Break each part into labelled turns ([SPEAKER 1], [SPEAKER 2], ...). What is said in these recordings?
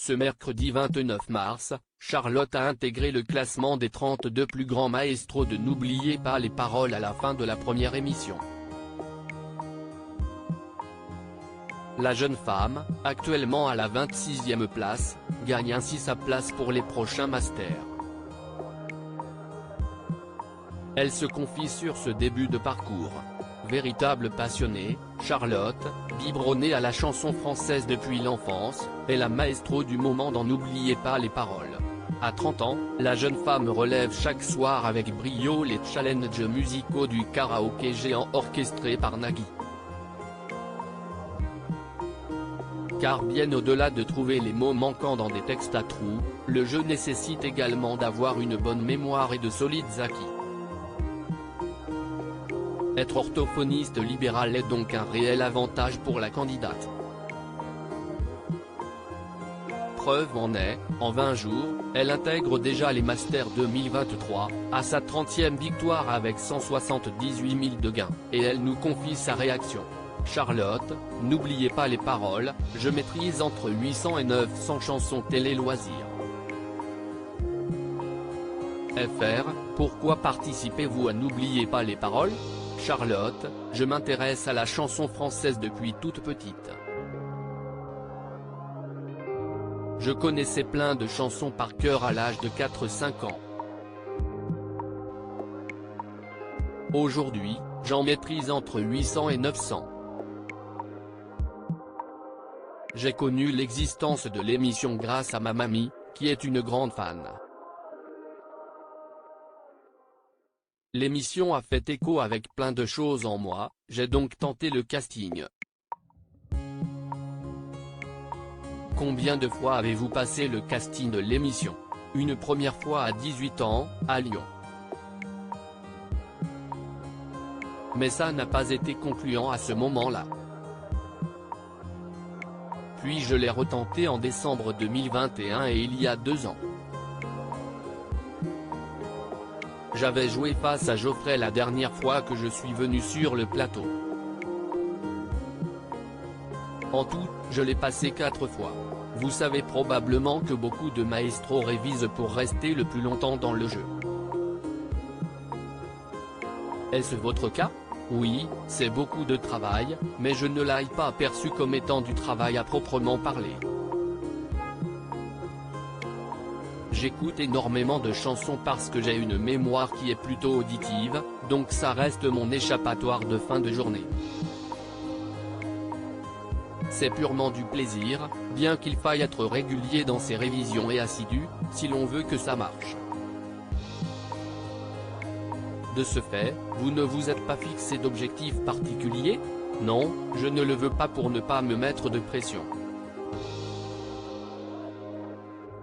[SPEAKER 1] Ce mercredi 29 mars, Charlotte a intégré le classement des 32 plus grands maestros de N'oubliez pas les paroles à la fin de la première émission. La jeune femme, actuellement à la 26e place, gagne ainsi sa place pour les prochains masters. Elle se confie sur ce début de parcours. Véritable passionnée, Charlotte, biberonnée à la chanson française depuis l'enfance, est la maestro du moment dans N'oubliez pas les paroles. À 30 ans, la jeune femme relève chaque soir avec brio les challenges musicaux du karaoké géant orchestré par Nagui. Car bien au-delà de trouver les mots manquants dans des textes à trous, le jeu nécessite également d'avoir une bonne mémoire et de solides acquis. Être orthophoniste libéral est donc un réel avantage pour la candidate. Preuve en est, en 20 jours, elle intègre déjà les Masters 2023, à sa 30e victoire avec 178 000 de gains, et elle nous confie sa réaction. Charlotte, n'oubliez pas les paroles, je maîtrise entre 800 et 900 chansons télé-loisirs. FR, pourquoi participez-vous à N'oubliez pas les paroles ? Charlotte, je m'intéresse à la chanson française depuis toute petite. Je connaissais plein de chansons par cœur à l'âge de 4-5 ans. Aujourd'hui, j'en maîtrise entre 800 et 900. J'ai connu l'existence de l'émission grâce à ma mamie, qui est une grande fan. L'émission a fait écho avec plein de choses en moi, j'ai donc tenté le casting. Combien de fois avez-vous passé le casting de l'émission ? Une première fois à 18 ans, à Lyon. Mais ça n'a pas été concluant à ce moment-là. Puis je l'ai retenté en décembre 2021 et il y a 2 ans. J'avais joué face à Geoffrey la dernière fois que je suis venu sur le plateau. En tout, je l'ai passé 4 fois. Vous savez probablement que beaucoup de maestros révisent pour rester le plus longtemps dans le jeu. Est-ce votre cas ? Oui, c'est beaucoup de travail, mais je ne l'ai pas perçu comme étant du travail à proprement parler. J'écoute énormément de chansons parce que j'ai une mémoire qui est plutôt auditive, donc ça reste mon échappatoire de fin de journée. C'est purement du plaisir, bien qu'il faille être régulier dans ses révisions et assidu, si l'on veut que ça marche. De ce fait, vous ne vous êtes pas fixé d'objectif particulier ? Non, je ne le veux pas pour ne pas me mettre de pression.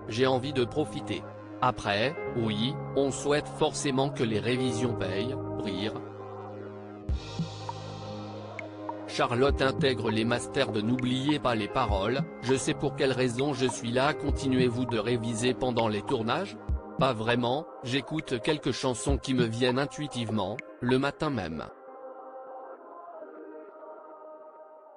[SPEAKER 1] J'ai envie de profiter. Après, oui, on souhaite forcément que les révisions payent, rire. Charlotte intègre les masters de N'oubliez pas les paroles, je sais pour quelle raison je suis là. Continuez-vous de réviser pendant les tournages ? Pas vraiment, j'écoute quelques chansons qui me viennent intuitivement, le matin même.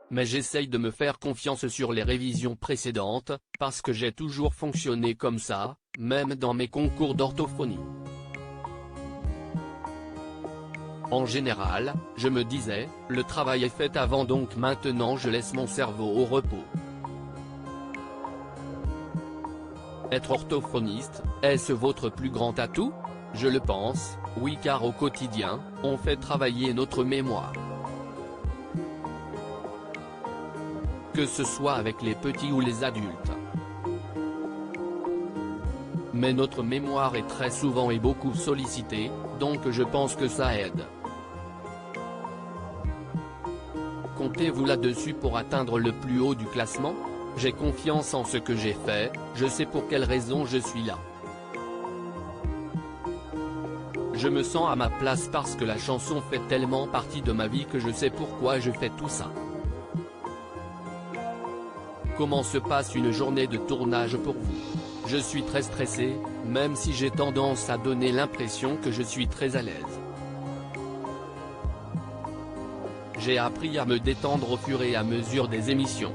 [SPEAKER 1] Mais j'essaye de me faire confiance sur les révisions précédentes, parce que j'ai toujours fonctionné comme ça, même dans mes concours d'orthophonie. En général, je me disais, le travail est fait avant donc maintenant je laisse mon cerveau au repos. Être orthophoniste, est-ce votre plus grand atout ? Je le pense, oui, car au quotidien, on fait travailler notre mémoire. Que ce soit avec les petits ou les adultes. Mais notre mémoire est très souvent et beaucoup sollicitée, donc je pense que ça aide. Comptez-vous là-dessus pour atteindre le plus haut du classement ? J'ai confiance en ce que j'ai fait, je sais pour quelle raison je suis là. Je me sens à ma place parce que la chanson fait tellement partie de ma vie que je sais pourquoi je fais tout ça. Comment se passe une journée de tournage pour vous ? Je suis très stressé, même si j'ai tendance à donner l'impression que je suis très à l'aise. J'ai appris à me détendre au fur et à mesure des émissions.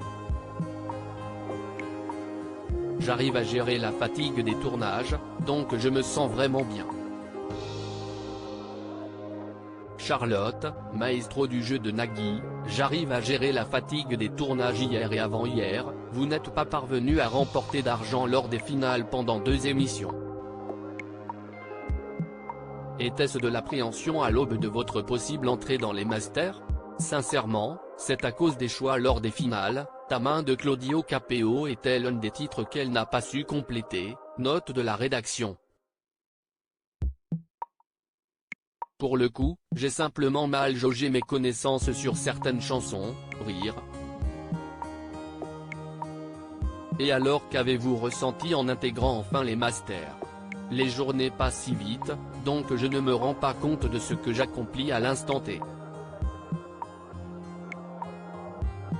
[SPEAKER 1] j'arrive à gérer la fatigue des tournages, donc je me sens vraiment bien. Charlotte, maestro du jeu de Nagui, j'arrive à gérer la fatigue des tournages hier et avant-hier, vous n'êtes pas parvenu à remporter d'argent lors des finales pendant 2 émissions. Était-ce de l'appréhension à l'aube de votre possible entrée dans les Masters? Sincèrement, c'est à cause des choix lors des finales. Ta main de Claudio Capéo était l'un des titres qu'elle n'a pas su compléter, note de la rédaction. Pour le coup, j'ai simplement mal jaugé mes connaissances sur certaines chansons, rire. Et alors qu'avez-vous ressenti en intégrant enfin les Masters? Les journées passent si vite, donc je ne me rends pas compte de ce que j'accomplis à l'instant T.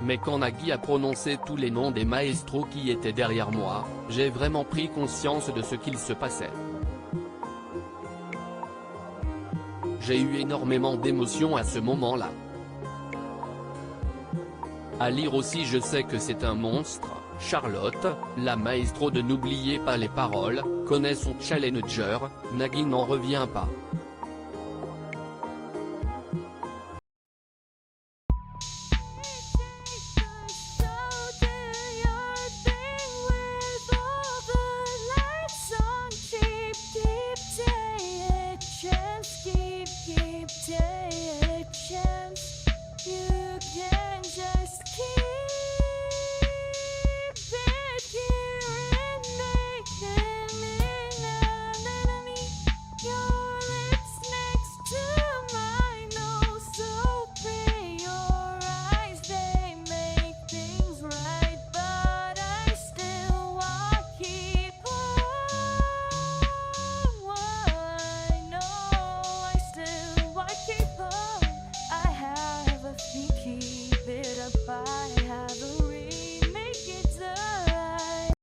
[SPEAKER 1] Mais quand Nagui a prononcé tous les noms des maestros qui étaient derrière moi, j'ai vraiment pris conscience de ce qu'il se passait. J'ai eu énormément d'émotions à ce moment-là. À lire aussi, je sais que c'est un monstre. Charlotte, la maestro de N'oubliez pas les paroles, connaît son challenger, Nagui n'en revient pas.